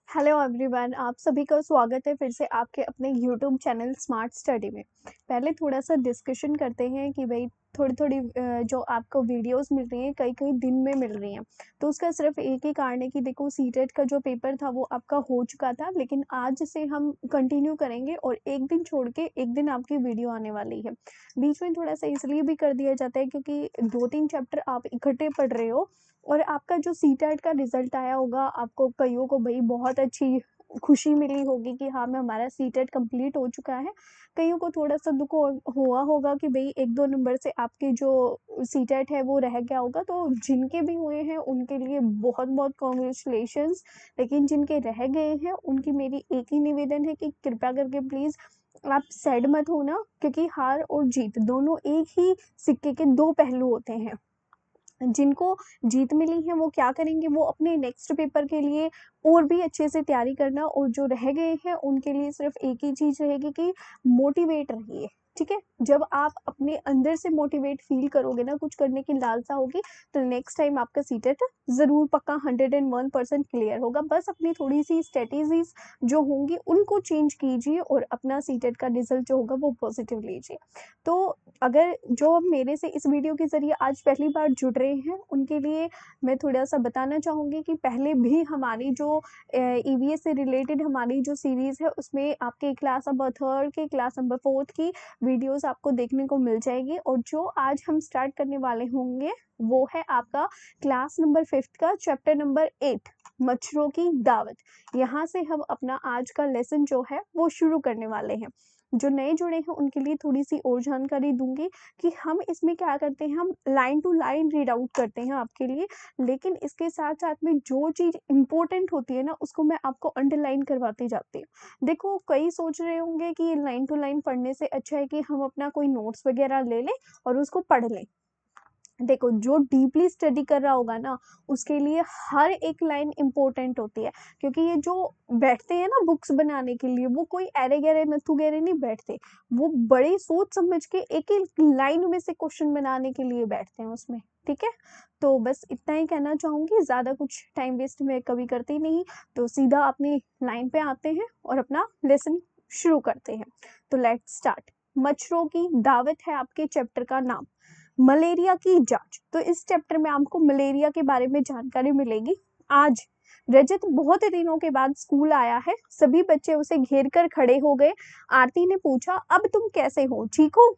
Hello everyone, आप सभी का स्वागत है फिर से आपके अपने यूट्यूब चैनल स्मार्ट स्टडी में। पहले थोड़ा सा डिस्कशन करते हैं कि भाई थोड़ी थोड़ी जो आपको वीडियोस मिल रही हैं कई कई दिन में मिल रही हैं। तो उसका सिर्फ एक ही कारण है कि देखो सीटेट का जो पेपर था वो आपका हो चुका था, लेकिन आज से हम कंटिन्यू करेंगे और एक दिन छोड़ के एक दिन आपकी वीडियो आने वाली है। बीच में थोड़ा सा इसलिए भी कर दिया जाता है क्योंकि 2-3 चैप्टर आप इकट्ठे पढ़ रहे हो और आपका जो सीटेट का रिजल्ट आया होगा, आपको कईयों को भाई बहुत अच्छी खुशी मिली होगी कि हाँ मैं हमारा सीटेट कंप्लीट हो चुका है। कईयों को थोड़ा सा दुख हुआ होगा कि भाई 1-2 नंबर से आपके जो सीटेट है वो रह गया होगा। तो जिनके भी हुए हैं उनके लिए बहुत बहुत कॉन्ग्रेचुलेशंस। लेकिन जिनके रह गए हैं उनकी मेरी एक ही निवेदन है कि कृपया करके प्लीज़ आप सैड मत होना, क्योंकि हार और जीत दोनों एक ही सिक्के के दो पहलू होते हैं। जिनको जीत मिली है वो क्या करेंगे, वो अपने नेक्स्ट पेपर के लिए और भी अच्छे से तैयारी करना, और जो रह गए हैं उनके लिए सिर्फ एक ही चीज़ रहेगी कि मोटिवेट रहिए। ठीक है, जब आप अपने अंदर से मोटिवेट फील करोगे ना, कुछ करने की लालसा होगी, तो नेक्स्ट टाइम आपका सीटेट ज़रूर पक्का 101% क्लियर होगा। बस अपनी थोड़ी सी स्ट्रेटेजीज जो होंगी उनको चेंज कीजिए और अपना सीटेट का रिजल्ट जो होगा वो पॉजिटिव लीजिए। तो अगर जो मेरे से इस वीडियो के ज़रिए आज पहली बार जुड़ रहे हैं उनके लिए मैं थोड़ा-सा बताना चाहूँगी कि पहले भी हमारी जो ईवीएस से रिलेटेड हमारी जो सीरीज़ है उसमें आपके क्लास नंबर 3 की, क्लास नंबर 4 की वीडियोज़ आपको देखने को मिल जाएगी। और जो आज हम स्टार्ट करने वाले होंगे वो है आपका क्लास नंबर 5th का चैप्टर नंबर 8, मच्छरों की दावत। यहाँ से हम अपना आज का लेसन जो है वो शुरू करने वाले हैं। जो नए जुड़े हैं उनके लिए थोड़ी-सी और जानकारी दूँगी कि हम इसमें क्या करते हैं, हम line to line read out करते हैं आपके लिए, लेकिन इसके साथ-साथ में जो चीज़ इम्पोर्टेंट होती है ना, उसको मैं आपको अंडरलाइन करवाती जाती हूँ। देखो, कई सोच रहे होंगे कि लाइन टू लाइन पढ़ने से अच्छा है कि हम अपना कोई नोट्स वगैरह ले लें और उसको पढ़ लें। देखो, जो डीपली स्टडी कर रहा होगा ना, उसके लिए हर एक लाइन इम्पोर्टेंट होती है, क्योंकि ये जो बैठते हैं ना बुक्स बनाने के लिए, वो कोई ऐरे-गैरे, नत्थू-गैरे नहीं बैठते। वो बड़े सोच समझ के एक-एक लाइन में से क्वेश्चन बनाने के लिए बैठते हैं उसमें, ठीक है? तो बस इतना ही कहना चाहूँगी, ज़्यादा कुछ टाइम वेस्ट मैं कभी करती नहीं, तो सीधा अपनी लाइन पे आते हैं और अपना लेसन शुरू करते हैं। तो लेट्स स्टार्ट। मच्छरों की दावत है आपके चैप्टर का नाम। मलेरिया की जांच। तो इस चैप्टर में आपको मलेरिया के बारे में जानकारी मिलेगी। आज रजत बहुत दिनों के बाद स्कूल आया है। सभी बच्चे उसे घेर कर खड़े हो गए। आरती ने पूछा, अब तुम कैसे हो, ठीक हो?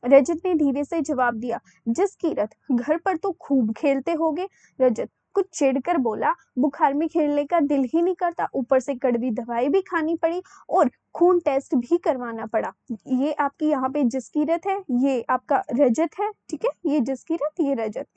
रजत ने धीरे से जवाब दिया, जिस कीरत, घर पर तो खूब खेलते होगे। रजत कुछ चिढ़कर बोला, बुखार में खेलने का दिल ही नहीं करता, ऊपर से कड़वी दवाई भी खानी पड़ी और खून टेस्ट भी करवाना पड़ा। ये आपकी यहाँ पे जसकीरत है, ये आपका रजत है, ठीक है, ये जसकीरत, ये रजत।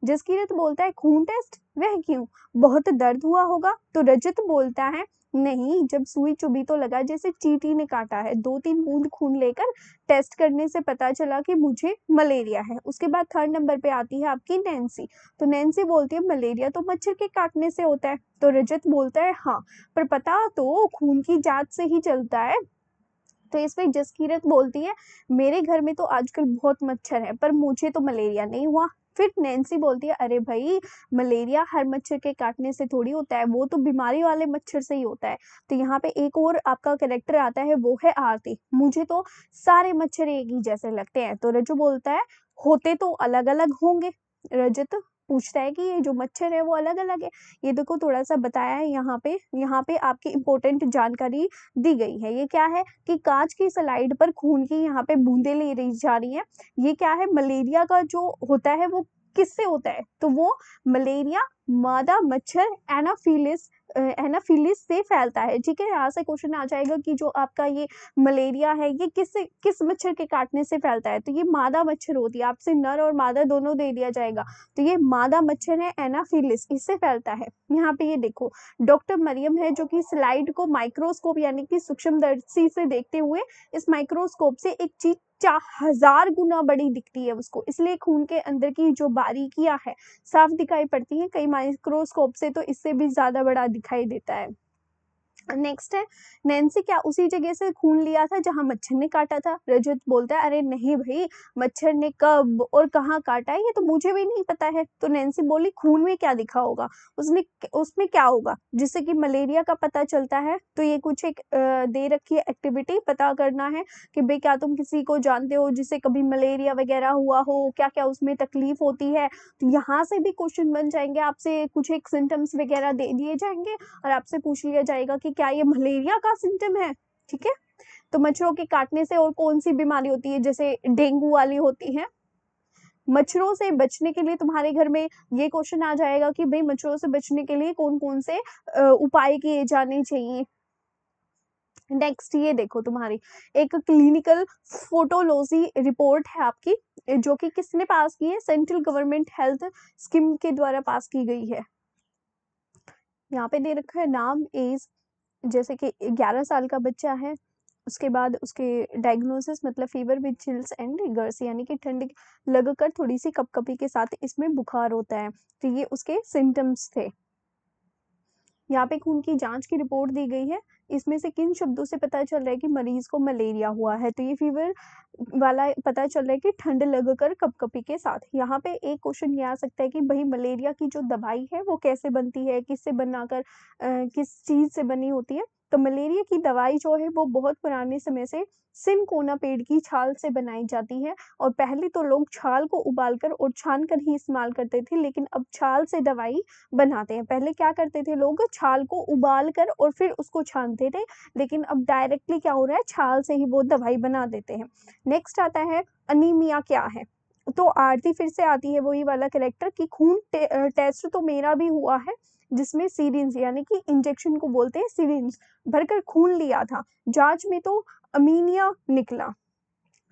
जसकीरत बोलता है, खून टेस्ट, वह क्यों, बहुत दर्द हुआ होगा? तो रजत बोलता है, नहीं, जब सुई चुभी तो लगा जैसे चींटी ने काटा है। 2-3 बूंद खून लेकर टेस्ट करने से पता चला कि मुझे मलेरिया है। उसके बाद 3rd नंबर पे आती है आपकी नैन्सी। तो नैन्सी बोलती है, मलेरिया तो मच्छर के काटने से होता है। तो रजत बोलता है, हाँ, पर पता तो खून की जांच से ही चलता है। तो इसमें जसकीरत बोलती है, मेरे घर में तो आजकल बहुत मच्छर है, पर मुझे तो मलेरिया नहीं हुआ। फिर नैन्सी बोलती है, अरे भाई, मलेरिया हर मच्छर के काटने से थोड़ी होता है, वो तो बीमारी वाले मच्छर से ही होता है। तो यहाँ पे एक और आपका कैरेक्टर आता है, वो है आरती। मुझे तो सारे मच्छर एक ही जैसे लगते हैं। तो रजू बोलता है, होते तो अलग अलग होंगे। रजत पूछता है कि ये जो मच्छर है वो अलग अलग है। ये देखो, थोड़ा सा बताया है यहाँ पे आपकी इंपॉर्टेंट जानकारी दी गई है। ये क्या है कि कांच की स्लाइड पर खून की यहाँ पे बूंदें ले रही जा रही हैं। ये क्या है, मलेरिया का जो होता है वो किससे होता है? तो वो मलेरिया मादा मच्छर एनाफिलिस से फैलता है। ठीक है, यहाँ से क्वेश्चन आ जाएगा कि जो आपका ये मलेरिया है ये किस मच्छर के काटने से फैलता है? तो ये मादा मच्छर होती है। आपसे नर और मादा दोनों दे दिया जाएगा। तो ये मादा मच्छर है एनाफिलिस, इससे फैलता है। यहाँ पे ये देखो, डॉक्टर मरियम है जो कि स्लाइड को माइक्रोस्कोप यानी कि सूक्ष्मदर्शी से देखते हुए इस माइक्रोस्कोप से एक चीज 1000 गुना बड़ी दिखती है उसको, इसलिए खून के अंदर की जो बारीकियां है साफ दिखाई पड़ती हैं। कई माइक्रोस्कोप से तो इससे भी ज्यादा बड़ा दिखाई देता है। नेक्स्ट है, नैन्सी क्या उसी जगह से खून लिया था जहां मच्छर ने काटा था? रजत बोलता है, अरे नहीं भाई, मच्छर ने कब और कहाँ काटा है ये तो मुझे भी नहीं पता है। तो नैन्सी बोली, खून में क्या दिखा होगा, उसने उसमें क्या होगा जिससे कि मलेरिया का पता चलता है? तो ये कुछ एक दे रखी है एक्टिविटी, पता करना है कि भाई क्या तुम किसी को जानते हो जिसे कभी मलेरिया वगैरह हुआ हो, क्या क्या उसमें तकलीफ होती है। तो यहाँ से भी क्वेश्चन बन जाएंगे, आपसे कुछ एक सिम्टम्स वगैरह दे दिए जाएंगे और आपसे पूछ लिया जाएगा कि क्या ये मलेरिया का सिम्टम है। ठीक है, तो मच्छरों के काटने से और कौन सी बीमारी होती है, जैसे डेंगू वाली होती है। मच्छरों से बचने के लिए तुम्हारे घर में ये क्वेश्चन आ जाएगा कि भाई मच्छरों से बचने के लिए कौन कौन से उपाय किए जाने चाहिए। नेक्स्ट ये देखो, तुम्हारी एक क्लिनिकल फोटोलॉजी रिपोर्ट है आपकी, जो कि किसने पास की है? सेंट्रल गवर्नमेंट हेल्थ स्कीम के द्वारा पास की गई है। यहाँ पे दे रखा है नाम, एज, जैसे कि 11 साल का बच्चा है, उसके बाद उसके डायग्नोसिस मतलब fever with chills and riggers, यानी कि ठंड लगकर थोड़ी सी कपकपी के साथ इसमें बुखार होता है। तो ये उसके सिम्टम्स थे। यहाँ पे खून की जांच की रिपोर्ट दी गई है, इसमें से किन शब्दों से पता चल रहा है कि मरीज को मलेरिया हुआ है? तो ये फीवर वाला पता चल रहा है कि ठंड लगकर कपकपी के साथ। यहाँ पे एक क्वेश्चन ये आ सकता है कि भाई मलेरिया की जो दवाई है वो कैसे बनती है, किससे बनाकर किस चीज से बनी होती है? तो मलेरिया की दवाई जो है वो बहुत पुराने समय से सिनकोना पेड़ की छाल से बनाई जाती है। और पहले तो लोग छाल को उबालकर और छान कर ही इस्तेमाल करते थे, लेकिन अब छाल से दवाई बनाते हैं। पहले क्या करते थे लोग, छाल को उबाल कर और फिर उसको छानते थे, लेकिन अब डायरेक्टली क्या हो रहा है, छाल से ही वो दवाई बना देते हैं। नेक्स्ट आता है, अनीमिया क्या है? तो आरती फिर से आती है वही वाला कैरेक्टर कि खून टेस्ट तो मेरा भी हुआ है, जिसमें सीरिंज यानी कि इंजेक्शन को बोलते हैं सीरिंज, भरकर खून लिया था, जांच में तो अमीनिया निकला।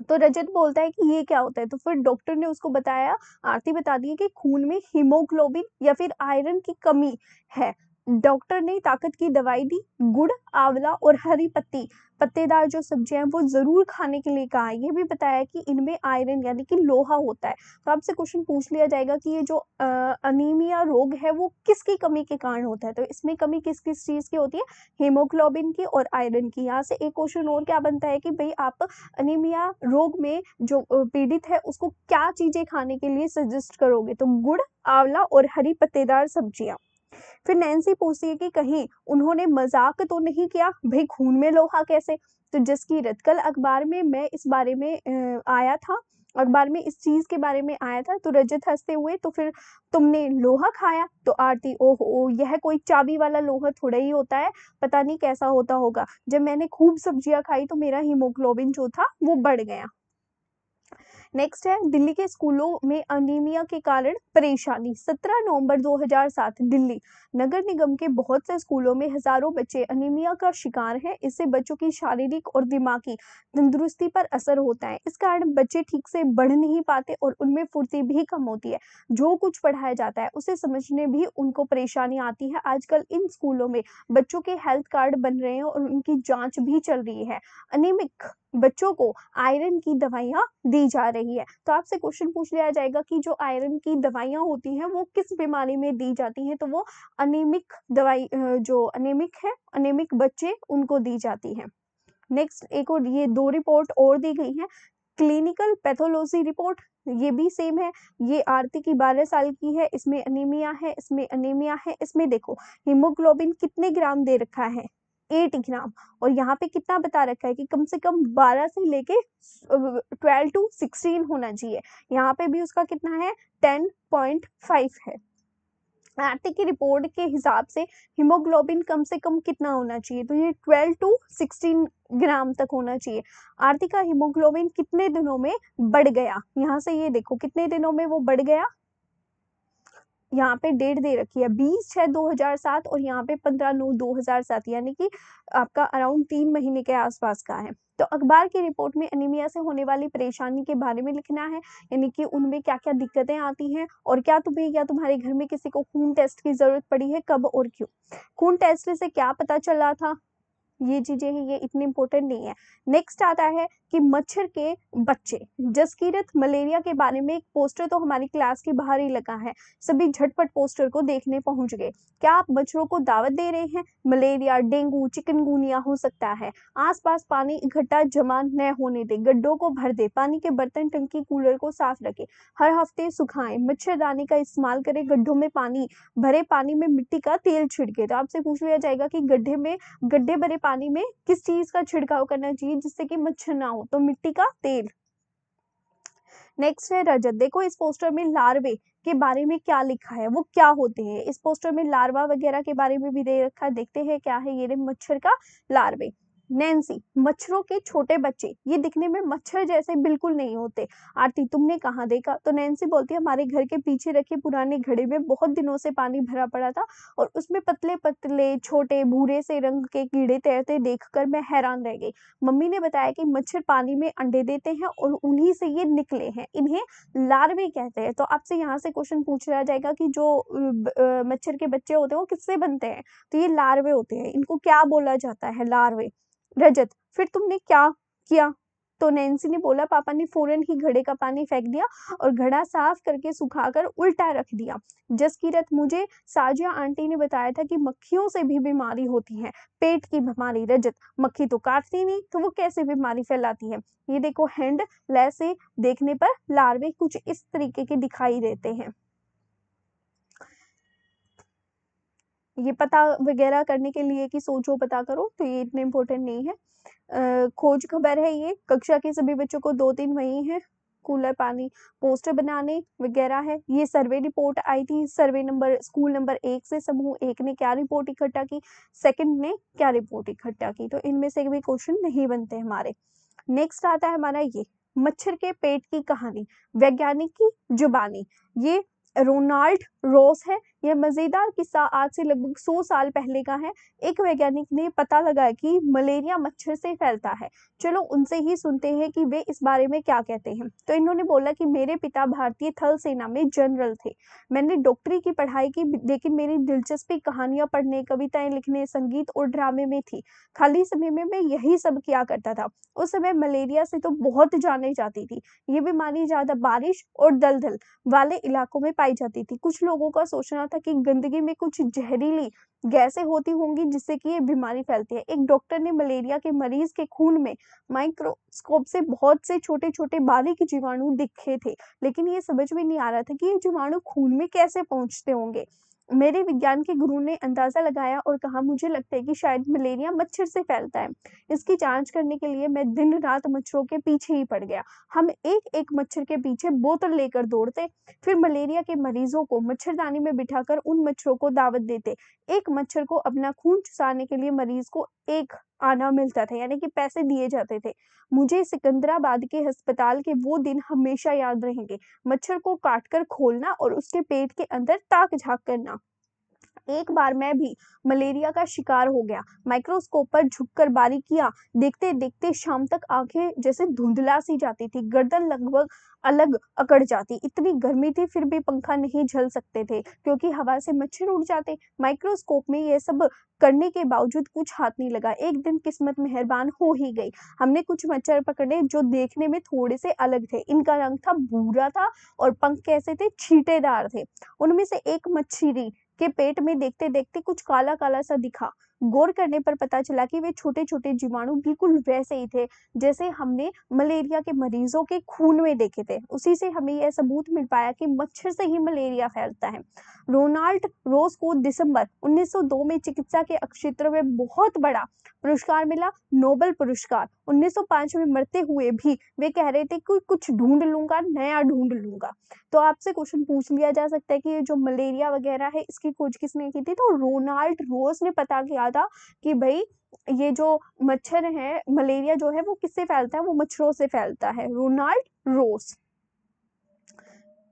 तो रजत बोलता है कि ये क्या होता है? तो फिर डॉक्टर ने उसको बताया, आरती बताती है कि खून में हीमोग्लोबिन या फिर आयरन की कमी है। डॉक्टर ने ताकत की दवाई दी, गुड़, आंवला और हरी पत्ती पत्तेदार जो सब्जियां हैं वो जरूर खाने के लिए कहा है। ये भी बताया कि इनमें आयरन यानी कि लोहा होता है। तो आपसे क्वेश्चन पूछ लिया जाएगा कि ये जो अनीमिया रोग है वो किसकी कमी के कारण होता है? तो इसमें कमी किस किस चीज की होती है? हीमोग्लोबिन की और आयरन की। यहाँ से एक क्वेश्चन और क्या बनता है कि भाई आप अनीमिया रोग में जो पीड़ित है उसको क्या चीजें खाने के लिए सजेस्ट करोगे? तो गुड़, आंवला और हरी पत्तेदार सब्जियां। फिर नैन्सी पूछती है कि कहीं उन्होंने मजाक तो नहीं किया, भाई खून में लोहा कैसे? तो जिसकी रत कल अखबार में मैं इस बारे में आया था, अखबार में इस चीज के बारे में आया था। तो रजत हंसते हुए, तो फिर तुमने लोहा खाया? तो आरती, ओहो, यह कोई चाबी वाला लोहा थोड़ा ही होता है, पता नहीं कैसा होता होगा, जब मैंने खूब सब्जियां खाई तो मेरा हीमोग्लोबिन जो था वो बढ़ गया। नेक्स्ट है, दिल्ली के स्कूलों में अनीमिया के कारण परेशानी। 17 नवंबर 2007 दिल्ली नगर निगम के बहुत से स्कूलों में हजारों बच्चे अनीमिया का शिकार हैं। इससे बच्चों की शारीरिक और दिमागी तंदुरुस्ती पर असर होता है। इस कारण बच्चे ठीक से बढ़ नहीं पाते और उनमें फुर्ती भी कम होती है। जो कुछ पढ़ाया जाता है उसे समझने भी उनको परेशानी आती है। आजकल इन स्कूलों में बच्चों के हेल्थ कार्ड बन रहे हैं और उनकी जांच भी चल रही है। अनिमिक बच्चों को आयरन की दवाइयां दी जा रही है। तो आपसे क्वेश्चन पूछ लिया जाएगा कि जो आयरन की दवाइयां होती हैं वो किस बीमारी में दी जाती हैं? तो वो अनीमिक दवाई, जो अनीमिक है, अनीमिक बच्चे उनको दी जाती है। नेक्स्ट एक और ये दो रिपोर्ट और दी गई है, क्लिनिकल पैथोलॉजी रिपोर्ट, ये भी सेम है। ये आरती की 12 साल की है, इसमें अनीमिया है, इसमें अनीमिया है। इसमें देखो हीमोग्लोबिन कितने ग्राम दे रखा है, 8 ग्राम। और यहाँ पे कितना बता रखा है कि कम से कम 12 से लेके 12 टू 16 होना चाहिए। यहाँ पे भी उसका कितना है, 10.5 है। आरती की रिपोर्ट के हिसाब से हीमोग्लोबिन कम से कम कितना होना चाहिए? तो ये 12 टू 16 ग्राम तक होना चाहिए। आरती का हीमोग्लोबिन कितने दिनों में बढ़ गया? यहाँ से ये देखो कितने दिनों में वो बढ़ गया। यहाँ पे डेट दे रखी है 20/6/2007 और यहाँ पे 15/9/2007, यानी कि आपका अराउंड 3 महीने के आसपास का है। तो अखबार की रिपोर्ट में अनीमिया से होने वाली परेशानी के बारे में लिखना है, यानी कि उनमें क्या क्या दिक्कतें आती हैं और क्या तुम्हें या तुम्हारे घर में किसी को खून टेस्ट की जरूरत पड़ी है, कब और क्यों। खून टेस्ट से क्या पता चला था? ये चीजें हैं, ये इतनी इंपॉर्टेंट नहीं है। नेक्स्ट आता है कि मच्छर के बच्चे। जसकीरत मलेरिया के बारे में एक पोस्टर तो हमारी क्लास के बाहर ही लगा है, सभी झटपट पोस्टर को देखने पहुंच गए। क्या आप मच्छरों को दावत दे रहे हैं? मलेरिया, डेंगू, चिकनगुनिया हो सकता है। आसपास पानी इकट्ठा जमा न होने दे, गड्ढों को भर दे, पानी के बर्तन, टंकी, कूलर को साफ रखें, हर हफ्ते सुखाएं, मच्छरदानी का इस्तेमाल करें, गड्ढों में पानी भरे पानी में मिट्टी का तेल छिड़के। तो आपसे पूछ लिया जाएगा कि गड्ढे भरे पानी में किस चीज का छिड़काव करना चाहिए जिससे कि मच्छर ना हो, तो मिट्टी का तेल। नेक्स्ट है रजत। देखो इस पोस्टर में लार्वे के बारे में क्या लिखा है, वो क्या होते हैं। इस पोस्टर में लार्वा वगैरह के बारे में भी दे रखा है, देखते हैं क्या है। ये रे मच्छर का लार्वे। नैन्सी, मच्छरों के छोटे बच्चे, ये दिखने में मच्छर जैसे बिल्कुल नहीं होते। आरती, तुमने कहाँ देखा? तो नैन्सी बोलती है हमारे घर के पीछे रखे पुराने घड़े में बहुत दिनों से पानी भरा पड़ा था और उसमें पतले पतले छोटे भूरे से रंग के कीड़े तैरते देखकर मैं हैरान रह गई। मम्मी ने बताया कि मच्छर पानी में अंडे देते हैं और उन्हीं से ये निकले हैं, इन्हें लार्वे कहते हैं। तो आपसे यहाँ से क्वेश्चन पूछा जाएगा कि जो मच्छर के बच्चे होते हैं वो किससे बनते हैं, तो ये लार्वे होते हैं, इनको क्या बोला जाता है? लार्वे। रजत, फिर तुमने क्या किया? तो नैन्सी ने बोला पापा ने फौरन ही घड़े का पानी फेंक दिया और घड़ा साफ करके सुखाकर उल्टा रख दिया। जसकीरत, मुझे साजिया आंटी ने बताया था कि मक्खियों से भी बीमारी होती है, पेट की बीमारी। रजत, मक्खी तो काटती नहीं तो वो कैसे बीमारी फैलाती है? ये देखो हैंड लेस से देखने पर लार्वे कुछ इस तरीके के दिखाई देते हैं। ये पता वगैरह करने के लिए कि सोचो पता करो, तो ये इतने इम्पोर्टेंट नहीं है। खोज खबर है ये, कक्षा के सभी बच्चों को 2-3 वही है, कूलर पानी, पोस्टर बनाने वगैरह है। ये सर्वे रिपोर्ट आई थी, सर्वे नंबर स्कूल नंबर 1 से समूह 1 ने क्या रिपोर्ट इकट्ठा की, सेकंड ने क्या रिपोर्ट इकट्ठा की, तो इनमें से भी क्वेश्चन नहीं बनते हमारे। नेक्स्ट आता है हमारा ये मच्छर के पेट की कहानी, वैज्ञानिक की जुबानी। ये रोनाल्ड रोस है। यह मजेदार किस्सा आज से लगभग 100 साल पहले का है। एक वैज्ञानिक ने पता लगाया कि मलेरिया मच्छर से फैलता है। चलो उनसे ही सुनते हैं कि वे इस बारे में क्या कहते हैं। तो इन्होंने बोला कि मेरे पिता भारतीय थल सेना में जनरल थे। मैंने डॉक्टरी की पढ़ाई की, लेकिन मेरी दिलचस्पी कहानियां पढ़ने, कविताएं लिखने, संगीत और ड्रामे में थी। खाली समय में मैं यही सब किया करता था। उस समय मलेरिया से तो बहुत जाने जाती थी। ये बीमारी ज्यादा बारिश और दलदल वाले इलाकों में पाई जाती थी। कुछ लोगों का सोचना था कि गंदगी में कुछ जहरीली गैसें होती होंगी जिससे कि ये बीमारी फैलती है। एक डॉक्टर ने मलेरिया के मरीज के खून में माइक्रोस्कोप से बहुत से छोटे छोटे बारीक जीवाणु दिखे थे, लेकिन ये समझ में नहीं आ रहा था कि ये जीवाणु खून में कैसे पहुंचते होंगे। मेरे विज्ञान के गुरु ने अंदाजा लगाया और कहा मुझे लगता है कि शायद मलेरिया मच्छर से फैलता है। इसकी जांच करने के लिए मैं दिन रात मच्छरों के पीछे ही पड़ गया। हम एक एक मच्छर के पीछे बोतल लेकर दौड़ते, फिर मलेरिया के मरीजों को मच्छरदानी में बिठाकर उन मच्छरों को दावत देते। एक मच्छर को अपना खून चुसाने के लिए मरीज को एक आना मिलता था, यानी कि पैसे दिए जाते थे। मुझे सिकंदराबाद के अस्पताल के वो दिन हमेशा याद रहेंगे। मच्छर को काटकर खोलना और उसके पेट के अंदर ताक झांक करना। एक बार मैं भी मलेरिया का शिकार हो गया। माइक्रोस्कोप पर झुककर बारीकियां देखते देखते शाम तक आंखें जैसे धुंधला सी जाती थी, गर्दन लगभग अलग अकड़ जाती। इतनी गर्मी थी फिर भी पंखा नहीं झल सकते थे क्योंकि हवा से मच्छर उड़ जाते। माइक्रोस्कोप में यह सब करने के बावजूद कुछ हाथ नहीं लगा। एक दिन किस्मत मेहरबान हो ही गई। हमने कुछ मच्छर पकड़े जो देखने में थोड़े से अलग थे। इनका रंग था भूरा था और पंख कैसे थे, छींटेदार थे। उनमें से एक मच्छरी के पेट में देखते देखते कुछ काला काला सा दिखा। गौर करने पर पता चला कि वे छोटे छोटे जीवाणु बिल्कुल वैसे ही थे जैसे हमने मलेरिया के मरीजों के खून में देखे थे। उसी से हमें यह सबूत मिल पाया कि मच्छर से ही मलेरिया फैलता है। रोनाल्ड रोज को दिसंबर 1902 में चिकित्सा के क्षेत्र में बहुत बड़ा पुरस्कार मिला, नोबेल पुरस्कार। 1905 में मरते हुए भी वे कह रहे थे कि कुछ ढूंढ लूंगा, नया ढूंढ लूंगा। तो आपसे क्वेश्चन पूछ लिया जा सकता है कि ये जो मलेरिया वगैरह है इसकी खोज किसने की थी? तो रोनाल्ड रोज ने पता किया था कि भाई ये जो मच्छर है, मलेरिया जो है वो किससे फैलता है, वो मच्छरों से फैलता है। रोनाल्ड रोज।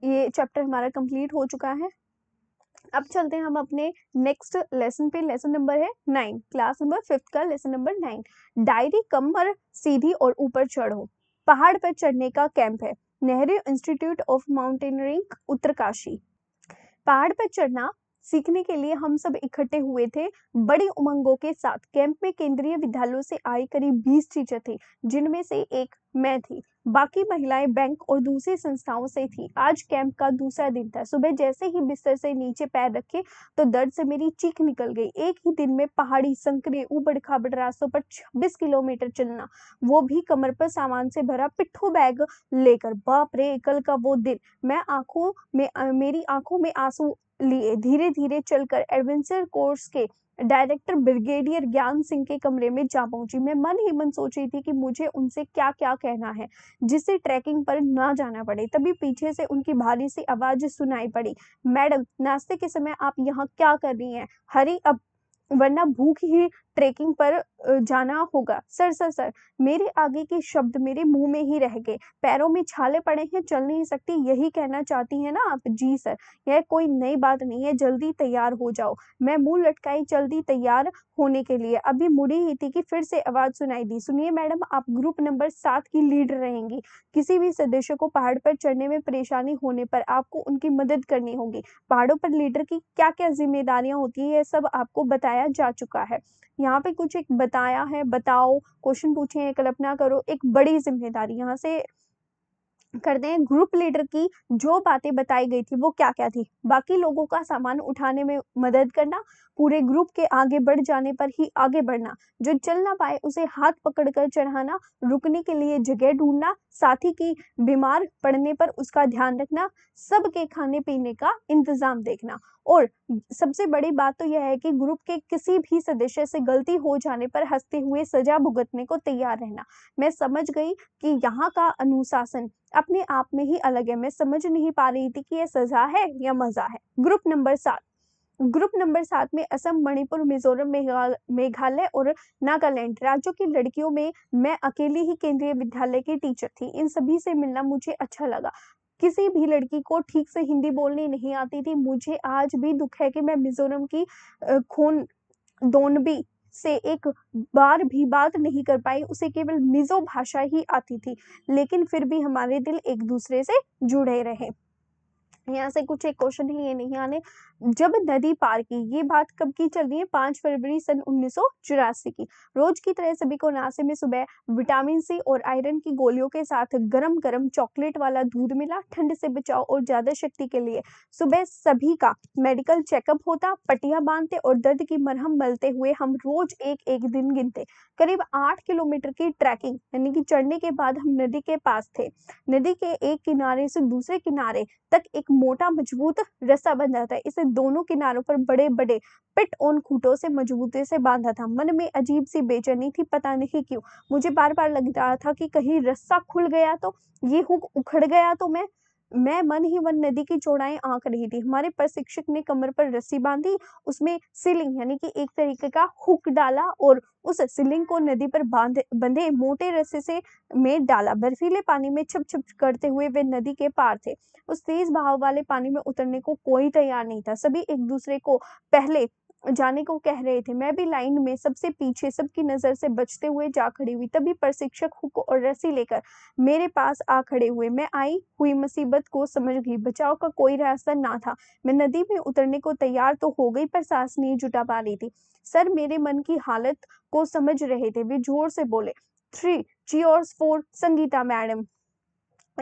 ये चैप्टर हमारा कंप्लीट हो चुका है। अब चलते हैं हम अपने नेक्स्ट लेसन पे। लेसन नंबर है 9, क्लास नंबर 5 का लेसन नंबर 9। डायरी कमर सीधी और ऊपर चढ़ो। पहाड़ पर चढ़ने का कैंप है। Nehru institute of mountaineering Uttarkashi. पहाड़ पर चढ़ना सीखने के लिए हम सब इकट्ठे हुए थे बड़ी उमंगों के साथ। कैंप में केंद्रीय विद्यालयों से आई करीब 20 टीचर थे, जिनमें से एक मैं थी। बाकी महिलाएं बैंक और दूसरी संस्थाओं से थी। आज कैंप का दूसरा दिन था। सुबह जैसे ही बिस्तर से नीचे पैर रखे तो दर्द से मेरी चीख निकल गई। एक ही दिन में पहाड़ी, संकरे, ऊबड़-खाबड़ रास्तों पर 26 किलोमीटर चलना, वो भी कमर पर सामान से भरा पिट्ठू बैग लेकर। बाप रे! कल का वो दिन। मेरी आंखों में आंसू लिए धीरे-धीरे चलकर एडवेंचर कोर्स के डायरेक्टर ब्रिगेडियर ज्ञान सिंह के कमरे में जा पहुंची। मैं मन ही मन सोच रही थी कि मुझे उनसे क्या-क्या कहना है, जिससे ट्रैकिंग पर ना जाना पड़े। तभी पीछे से उनकी भारी सी आवाज सुनाई पड़ी, "मैडम, नाश्ते के समय आप यहाँ क्या कर रही हैं? हरी अप, वरना भूख ही ट्रेकिंग पर जाना होगा।" सर सर सर, मेरे आगे के शब्द मेरे मुंह में ही रह गए। पैरों में छाले पड़े हैं, चल नहीं सकती, यही कहना चाहती हैं ना आप? जी सर, यह कोई नई बात नहीं है, जल्दी तैयार हो जाओ। मैं मुंह लटकाई जल्दी तैयार होने के लिए। अभी मुड़ी ही थी कि फिर से आवाज सुनाई दी, "सुनिए मैडम, आप ग्रुप नंबर 7 की लीडर रहेंगी। किसी भी सदस्य को पहाड़ पर चढ़ने में परेशानी होने पर आपको उनकी मदद करनी होगी। पहाड़ों पर लीडर की क्या-क्या जिम्मेदारियां होती है, यह सब आपको बताया जा चुका है। यहाँ पे कुछ एक बताया है, बताओ, क्वेश्चन पूछे हैं, कल्पना करो, एक बड़ी जिम्मेदारी यहाँ से करते हैं। ग्रुप लीडर की जो बातें बताई गई थी वो क्या-क्या थी? बाकी लोगों का सामान उठाने में मदद करना, पूरे ग्रुप के आगे बढ़ जाने पर ही आगे बढ़ना, जो चल ना पाए उसे हाथ पकड़कर चढ़ाना, रुकने के लिए जगह ढूंढना, साथी की बीमार पड़ने पर उसका ध्यान रखना, सबके खाने-पीने का इंतजाम देखना। और सबसे बड़ी बात तो यह है कि ग्रुप के किसी भी सदस्य से गलती हो जाने पर हँसते हुए सजा भुगतने को तैयार रहना। मैं समझ गई कि यहाँ का अनुशासन अपने आप में ही अलग है। मैं समझ नहीं पा रही थी कि ये सजा है या मज़ा है। ग्रुप नंबर 7 में असम, मणिपुर, मिज़ोरम, मेघालय और नागालैंड राज्यों की लड़कियों में मैं अकेली ही केंद्रीय विद्यालय की टीचर थी। इन सभी से मिलना मुझे अच्छा लगा। किसी भी लड़की को ठीक से हिंदी बोलनी नहीं आती थी। मुझे आज भी दुःख है कि मैं मिज़ोरम की खोन दोनबी से एक बार भी बात नहीं कर पाई। उसे केवल मिज़ो भाषा ही आती थी, लेकिन फिर भी हमारे दिल एक-दूसरे से जुड़े रहे। यहाँ से कुछ एक क्वेश्चन है, ये नहीं आने। जब नदी पार की, ये बात कब की चल रही है? 5 फरवरी सन 1984 की। रोज की तरह सभी को नाश्ते में सुबह विटामिन सी और आयरन की गोलियों के साथ गरम-गरम चॉकलेट वाला दूध मिला। ठंड से बचाव और ज्यादा शक्ति के लिए सुबह सभी का मेडिकल चेकअप होता, पट्टियां बांधते और दर्द की मरहम मलते हुए हम रोज एक-एक दिन गिनते। करीब 8 किलोमीटर की ट्रैकिंग यानी कि चढ़ने के बाद हम नदी के पास थे। नदी के एक किनारे से दूसरे किनारे तक एक मोटा मजबूत रस्सा बंधा था। इसे दोनों किनारों पर बड़े-बड़े पिट ऑन खूंटों से मजबूती से बांधा था। मन में अजीब सी बेचैनी थी, पता नहीं क्यों। मुझे बार-बार लग रहा था कि कहीं रस्सा खुल गया तो, ये हुक उखड़ गया तो मैं मन ही मन नदी की चौड़ाई आंक रही थी। हमारे प्रशिक्षक ने कमर पर रस्सी बांधी, उसमें सीलिंग यानी कि एक तरीके का हुक डाला और उस सीलिंग को नदी पर बंधे मोटे रस्से से में डाला। बर्फीले पानी में छप-छप करते हुए वे नदी के पार थे। उस तेज बहाव वाले पानी में उतरने को कोई तैयार नहीं था। सभी एक दूसरे को पहले जाने को कह रहे थे। मैं भी लाइन में सबसे पीछे सबकी नजर से बचते हुए जा खड़ी हुई। तभी प्रशिक्षक हुक और रस्सी लेकर मेरे पास आ खड़े हुए। मैं आई हुई मुसीबत को समझ गई। बचाव का कोई रास्ता ना था। मैं नदी में उतरने को तैयार तो हो गई, पर सांस नहीं जुटा पा रही थी। सर मेरे मन की हालत को समझ रहे थे। वे जोर से बोले, 3 चीयर्स फॉर संगीता मैडम।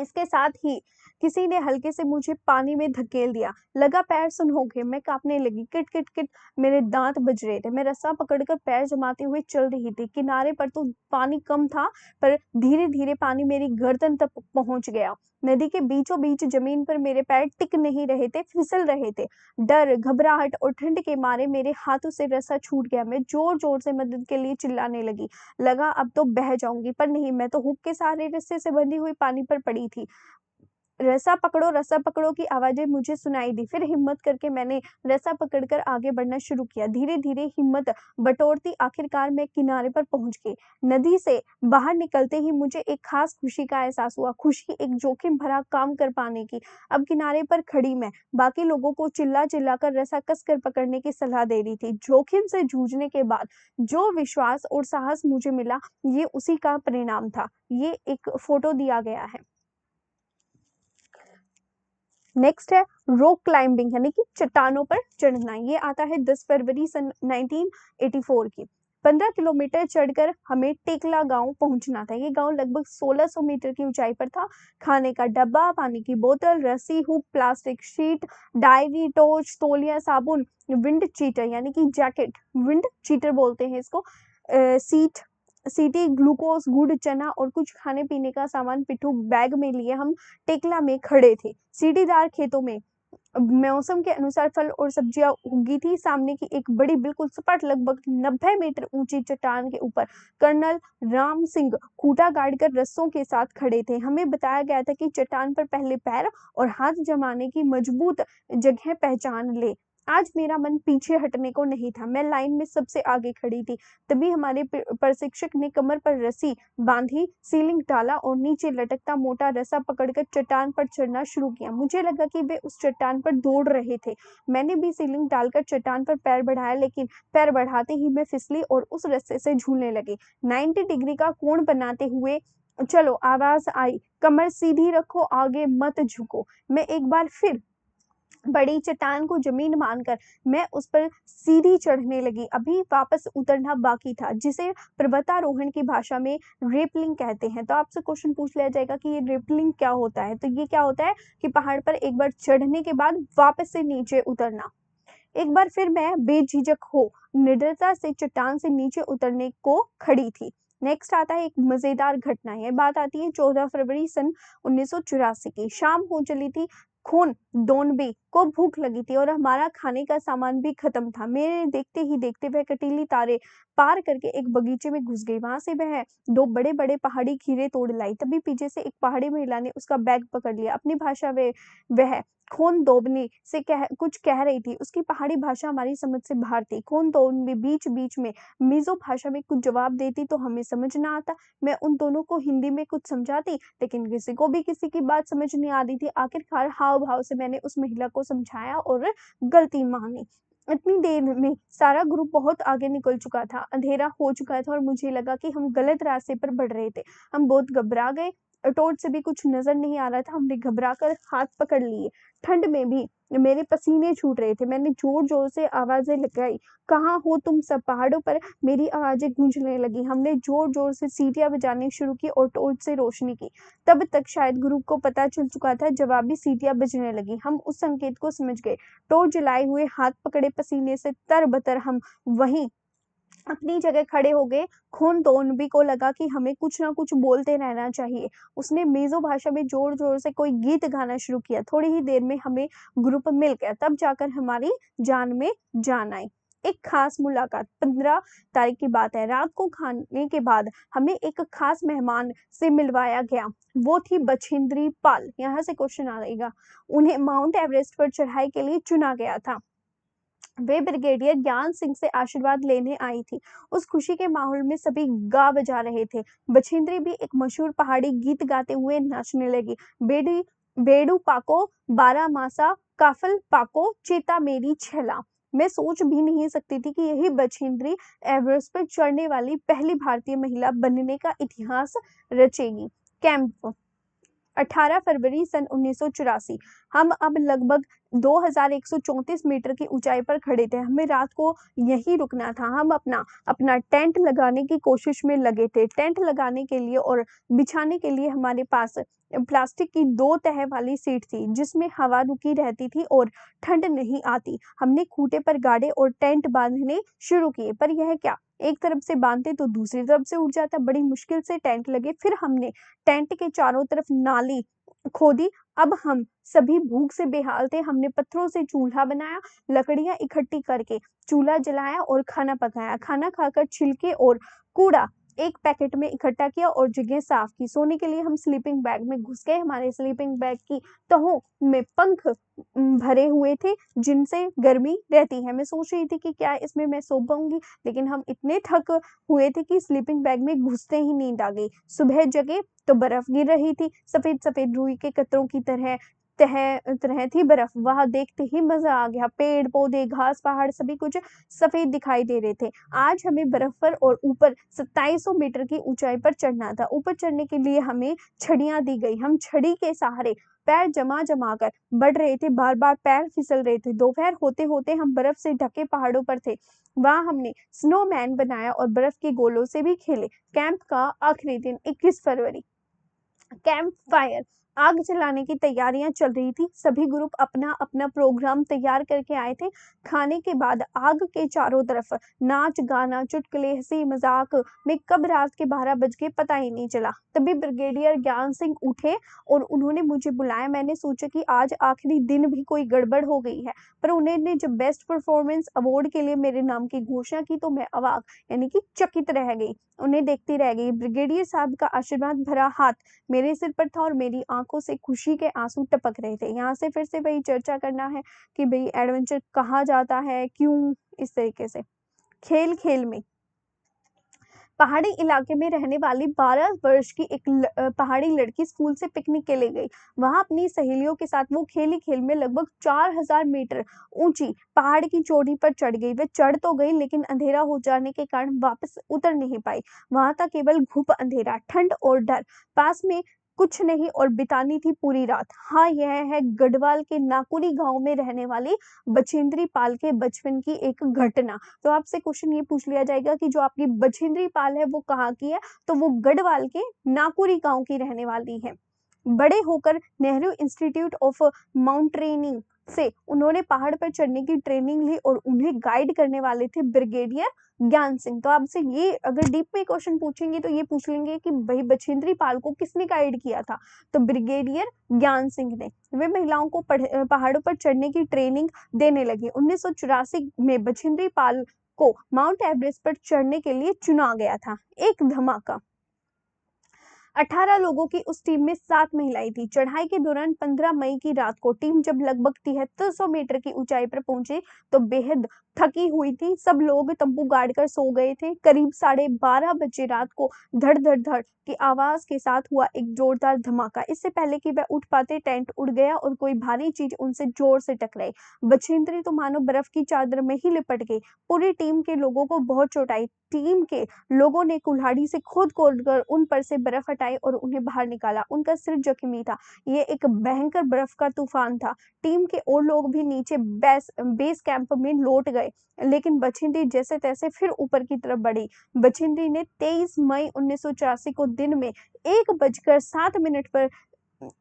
इसके साथ ही किसी ने हल्के से मुझे पानी में धकेल दिया। लगा पैर सुन्न हो गए। मैं कांपने लगी। किट किट किट मेरे दांत बज रहे थे। मैं रस्सा पकड़कर पैर जमाते हुए चल रही थी। किनारे पर तो पानी कम था, पर धीरे-धीरे पानी मेरी गर्दन तक पहुंच गया। नदी के बीचों बीच जमीन पर मेरे पैर टिक नहीं रहे थे, फिसल रहे थे। डर, घबराहट और ठंड के मारे मेरे हाथों से रस्सा छूट गया। मैं जोर-जोर से मदद के लिए चिल्लाने लगी। लगा अब तो बह जाऊंगी, पर नहीं, मैं तो हुक के सहारे रस्से से बंधी हुई पानी पर पड़ी थी। रस्सा पकड़ो की आवाजें मुझे सुनाई दी। फिर हिम्मत करके मैंने रस्सा पकड़कर आगे बढ़ना शुरू किया। धीरे-धीरे हिम्मत बटोरती आखिरकार मैं किनारे पर पहुंच गई। नदी से बाहर निकलते ही मुझे एक खास खुशी का एहसास हुआ। खुशी एक जोखिम भरा काम कर पाने की। अब किनारे पर खड़ी मैं बाकी लोगों को चिल्ला-चिल्ला कर रस्सा कसकर पकड़ने की सलाह दे रही थी। जोखिम से जूझने के बाद जो विश्वास और साहस मुझे मिला, ये उसी का परिणाम था। ये एक फोटो दिया गया है। नेक्स्ट है रॉक क्लाइंबिंग यानी कि चट्टानों पर चढ़ना। ये आता है 10 फरवरी सन 1984 की। 15 किलोमीटर चढ़कर हमें टेकला गांव पहुंचना था। ये गांव लगभग 1600 मीटर की ऊंचाई पर था। खाने का डब्बा, पानी की बोतल, रस्सी, hook, plastic sheet, diary, torch, तौलिया, साबुन, विंड चीटर यानी कि जैकेट, विंड चीटर बोलते हैं इसको, सीट, सीटी, ग्लूकोज, गुड़, चना और कुछ खाने पीने का सामान पिट्ठू बैग में लिए हम टेकला में खड़े थे। सीढ़ीदार खेतों में मौसम के अनुसार फल और सब्जियां उगी थी। सामने की एक बड़ी बिल्कुल सपाट लगभग 90 मीटर ऊंची चट्टान के ऊपर कर्नल राम सिंह खूंटा गाड़कर रस्सों के साथ खड़े थे। हमें बताया गया था कि चट्टान पर पहले पैर और हाथ जमाने की मजबूत जगह पहचान ले। आज मेरा मन पीछे हटने को नहीं था। मैं लाइन में सबसे आगे खड़ी थी। तभी हमारे प्रशिक्षक ने कमर पर रस्सी बांधी, सीलिंग डाला और नीचे लटकता मोटा रस्सा पकड़कर चट्टान पर चढ़ना शुरू किया। मुझे लगा कि वे उस चट्टान पर दौड़ रहे थे। मैंने भी सीलिंग डालकर चट्टान पर पैर बढ़ाया, लेकिन पैर बढ़ाते ही मैं फिसली और उस रस्से से झूलने लगी। 90 डिग्री का कोण बनाते हुए चलो, आवाज आई, कमर सीधी रखो, आगे मत झुको। मैं एक बार फिर बड़ी चट्टान को जमीन मानकर मैं उस पर सीधी चढ़ने लगी। अभी वापस उतरना बाकी था, जिसे पर्वतारोहण की भाषा में रेपलिंग कहते हैं। तो आपसे क्वेश्चन पूछ लिया जाएगा कि ये रेपलिंग क्या होता है। तो ये क्या होता है कि पहाड़ पर एक बार चढ़ने के बाद वापस से नीचे उतरना। एक बार फिर मैं बेझिझक हो निडरता से चट्टान से नीचे उतरने को खड़ी थी। नेक्स्ट आता है एक मजेदार घटना। यह बात आती है 14 फरवरी सन 1984 की। शाम हो चली थी। खून दोनबी को भूख लगी थी और हमारा खाने का सामान भी खत्म था। मेरे देखते ही देखते वह कटीली तारे पार करके एक बगीचे में घुस गई। वहां से वह 2 बड़े बड़े पहाड़ी खीरे तोड़ लाई। तभी पीछे से एक पहाड़ी महिला ने उसका बैग पकड़ लिया। अपनी भाषा वह खोन दोबनी से कुछ कह रही थी। उसकी पहाड़ी भाषा हमारी समझ से बाहर थी। खोन दोबनी बीच बीच में मीजो भाषा में कुछ जवाब देती तो हमें समझ ना आता। मैं उन दोनों को हिंदी में कुछ समझाती, लेकिन किसी को भी किसी की बात समझ नहीं आती थी। आखिरकार हाव भाव से मैंने उस महिला को समझाया और गलती मानी। इतनी देर में सारा ग्रुप बहुत आगे निकल चुका था। अंधेरा हो चुका था और मुझे लगा कि हम गलत रास्ते पर बढ़ रहे थे। हम बहुत घबरा गए। टॉर्च से भी कुछ नजर नहीं आ रहा था। हमने घबरा कर हाथ पकड़ लिए। ठंड में भी मेरे पसीने छूट रहे थे। मैंने जोर जोर से आवाजें लगाई, कहाँ हो तुम सब? पहाड़ों पर मेरी आवाजें गूंजने लगी। हमने जोर जोर से सीटियां बजानी शुरू की और टॉर्च से रोशनी की। तब तक शायद ग्रुप को पता चल चुका था। जवाबी सीटियां बजने लगी। हम उस संकेत को समझ गए। टॉर्च जलाए हुए, हाथ पकड़े, पसीने से तरबतर हम वहीं अपनी जगह खड़े हो गए। खून दोनबी को लगा कि हमें कुछ ना कुछ बोलते रहना चाहिए। उसने मीजो भाषा में जोर जोर से कोई गीत गाना शुरू किया। थोड़ी ही देर में हमें ग्रुप मिल गया। तब जाकर हमारी जान में जान आई। एक खास मुलाकात 15 तारीख की बात है। रात को खाने के बाद हमें एक खास मेहमान से मिलवाया गया। वो थी बछेंद्री पाल। यहाँ से क्वेश्चन आएगा। उन्हें माउंट एवरेस्ट पर चढ़ाई के लिए चुना गया था। वे ब्रिगेडियर ज्ञान सिंह से आशीर्वाद लेने आई थी। उस खुशी के माहौल में सभी गा बजा रहे थे। बछेंद्री भी एक मशहूर पहाड़ी गीत गाते हुए नाचने लगी। बेडी बेडू पाको बारह मासा काफल पाको चेता मेरी छेला। मैं सोच भी नहीं सकती थी कि यही बछेंद्री एवरेस्ट पर चढ़ने वाली पहली भारतीय महिला बनने का इतिहास रचेगी। कैंप 18 फरवरी सन 1984। हम अब लगभग 2134 मीटर की ऊंचाई पर खड़े थे। हमें रात को यहीं रुकना था। हम अपना अपना टेंट लगाने की कोशिश में लगे थे। टेंट लगाने के लिए और बिछाने के लिए हमारे पास प्लास्टिक की 2 तह वाली सीट थी, जिसमें हवा रुकी रहती थी और ठंड नहीं आती। हमने खूंटे पर गाड़े और टेंट बांधने शुरू किए, पर यह क्या, एक तरफ से बांधते तो दूसरी तरफ से उठ जाता। बड़ी मुश्किल से टेंट लगे। फिर हमने टेंट के चारों तरफ नाली खोदी। अब हम सभी भूख से बेहाल थे। हमने पत्थरों से चूल्हा बनाया, लकड़ियां इकट्ठी करके चूल्हा जलाया और खाना पकाया। खाना खाकर छिलके और कूड़ा एक पैकेट में इकट्ठा किया और जगह साफ की। सोने के लिए हम स्लीपिंग बैग में घुस गए। हमारे स्लीपिंग बैग की तहों में पंख भरे हुए थे, जिनसे गर्मी रहती है। मैं सोच रही थी कि क्या इसमें मैं सो पाऊंगी, लेकिन हम इतने थक हुए थे कि स्लीपिंग बैग में घुसते ही नींद आ गई। सुबह जगे तो बर्फ गिर रही थी। सफेद सफेद रुई के कतरों की तरह तरह थी बर्फ। वहां देखते ही मजा आ गया। पेड़ पौधे, घास, पहाड़ सभी कुछ सफेद दिखाई दे रहे थे। आज हमें बर्फ पर और ऊपर 2700 मीटर की ऊंचाई पर चढ़ना था। ऊपर चढ़ने के लिए हमें छड़ियां दी गई। हम छड़ी के सहारे पैर जमा जमा कर बढ़ रहे थे, बार बार पैर फिसल रहे थे। दोपहर होते होते हम बर्फ से ढके पहाड़ों पर थे। वहां हमने स्नोमैन बनाया और बर्फ के गोलों से भी खेले। कैंप का आखिरी दिन 21 फरवरी। कैंप फायर, आग जलाने की तैयारियां चल रही थी। सभी ग्रुप अपना अपना प्रोग्राम तैयार करके आए थे। खाने के बाद आग के चारों तरफ नाच गाना चुटकुले हंसी मजाक में कब रात के 12 बज गए पता ही नहीं चला। तभी ब्रिगेडियर ज्ञान सिंह उठे और उन्होंने मुझे बुलाया। मैंने सोचा कि आज आखिरी दिन भी कोई गड़बड़ हो गई है, पर उन्होंने जब बेस्ट परफॉर्मेंस अवार्ड के लिए मेरे नाम की घोषणा की तो मैं अवाक यानी कि चकित रह गई, उन्हें देखती रह गई। ब्रिगेडियर साहब का आशीर्वाद भरा हाथ मेरे सिर पर था और मेरी आंखों से खुशी के आंसू टपक रहे थे। यहाँ से फिर से वही चर्चा करना है कि भाई एडवेंचर कहाँ जाता है, क्यों, इस तरीके से। खेल खेल में पहाड़ी इलाके में रहने वाली 12 वर्ष की एक पहाड़ी लड़की स्कूल से पिकनिक के लिए गई। वहां अपनी सहेलियों के साथ वो खेली खेल में लगभग 4000 मीटर ऊंची पहाड़ की चोटी पर चढ़ गई। वे चढ़ तो गई लेकिन अंधेरा हो जाने के कारण वापस उतर नहीं पाई। वहां था केवल घुप अंधेरा, ठंड और डर। पास में कुछ नहीं और बितानी थी पूरी रात। हाँ, यह है गढ़वाल के नाकुरी गांव में रहने वाली बछेंद्री पाल के बचपन की एक घटना। तो आपसे क्वेश्चन ये पूछ लिया जाएगा कि जो आपकी बछेंद्री पाल है वो कहाँ की है, तो वो गढ़वाल के नाकुरी गांव की रहने वाली है। बड़े होकर नेहरू इंस्टीट्यूट ऑफ माउंटेनियरिंग से उन्होंने पहाड़ पर चढ़ने की ट्रेनिंग ली और उन्हें गाइड करने वाले थे ब्रिगेडियर ज्ञान सिंह। तो आपसे ये अगर डीप में क्वेश्चन पूछेंगे तो ये पूछ लेंगे कि भाई बछेंद्री पाल को किसने गाइड किया था, तो ब्रिगेडियर ज्ञान सिंह ने। वे महिलाओं को पहाड़ों पर चढ़ने की ट्रेनिंग देने लगे। 1984 में बछेंद्री पाल को माउंट एवरेस्ट पर चढ़ने के लिए चुना गया था। एक धमाका, 18 लोगों की उस टीम में 7 महिलाएं थी। चढ़ाई के दौरान 15 मई की रात को टीम जब लगभग 7300 मीटर की ऊंचाई पर पहुंची तो बेहद थकी हुई थी। सब लोग तंबू गाड़ कर सो गए थे। करीब 12:30 बजे रात को धड़ धड़ धड़ की आवाज के साथ हुआ एक जोरदार धमाका। इससे पहले कि वह उठ पाते टेंट उड़ गया और कोई भारी चीज उनसे जोर से टकराई। बछेंद्री तो मानो बर्फ की चादर में ही लिपट गई। पूरी टीम के लोगों को बहुत चोट आई। टीम के लोगों ने कुल्हाड़ी से खोद खोद कर उन पर से बर्फ हटाई और उन्हें बाहर निकाला। उनका सिर जख्मी था। ये एक भयंकर बर्फ का तूफान था। टीम के और लोग भी नीचे बेस कैंप में लौट गए, लेकिन बछेंद्री जैसे तैसे फिर ऊपर की तरफ बढ़ी। बछेंद्री ने 23 मई 1984 को दिन में 1:07 पर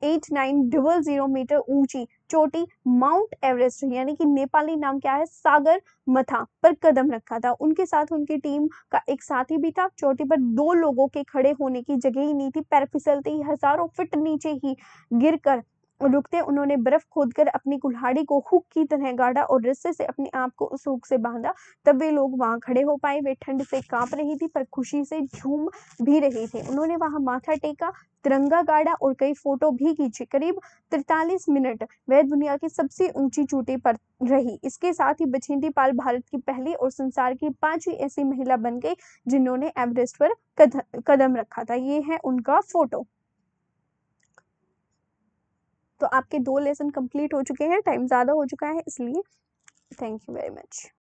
8900 मीटर ऊंची चोटी माउंट एवरेस्ट यानी कि नेपाली नाम क्या है, सागर मथा पर कदम रखा था। उनके साथ उनकी टीम का एक साथी भी था। चोटी पर 2 लोगों के खड़े होने की जगह ही नहीं थी। पैर फिसलते ही हजारों फीट नीचे ही गिरकर रुकते। उन्होंने बर्फ खोदकर अपनी कुल्हाड़ी को हुक की तरह गाड़ा और रस्से से अपने आप को उस हुक से बांधा। तब वे लोग वहां खड़े हो पाए। वे ठंड से कांप रही थी पर खुशी से झूम भी रही थी। उन्होंने वहां माथा टेका, तिरंगा गाड़ा और कई फोटो भी खींचे। करीब 43 मिनट वह दुनिया की सबसे ऊंची चोटी पर रही। इसके साथ ही बछेंद्री पाल भारत की पहली और संसार की 5वीं ऐसी महिला बन गई जिन्होंने एवरेस्ट पर कदम रखा था। ये है उनका फोटो। तो आपके 2 लेसन कंप्लीट हो चुके हैं, टाइम ज्यादा हो चुका है इसलिए। Thank you very much.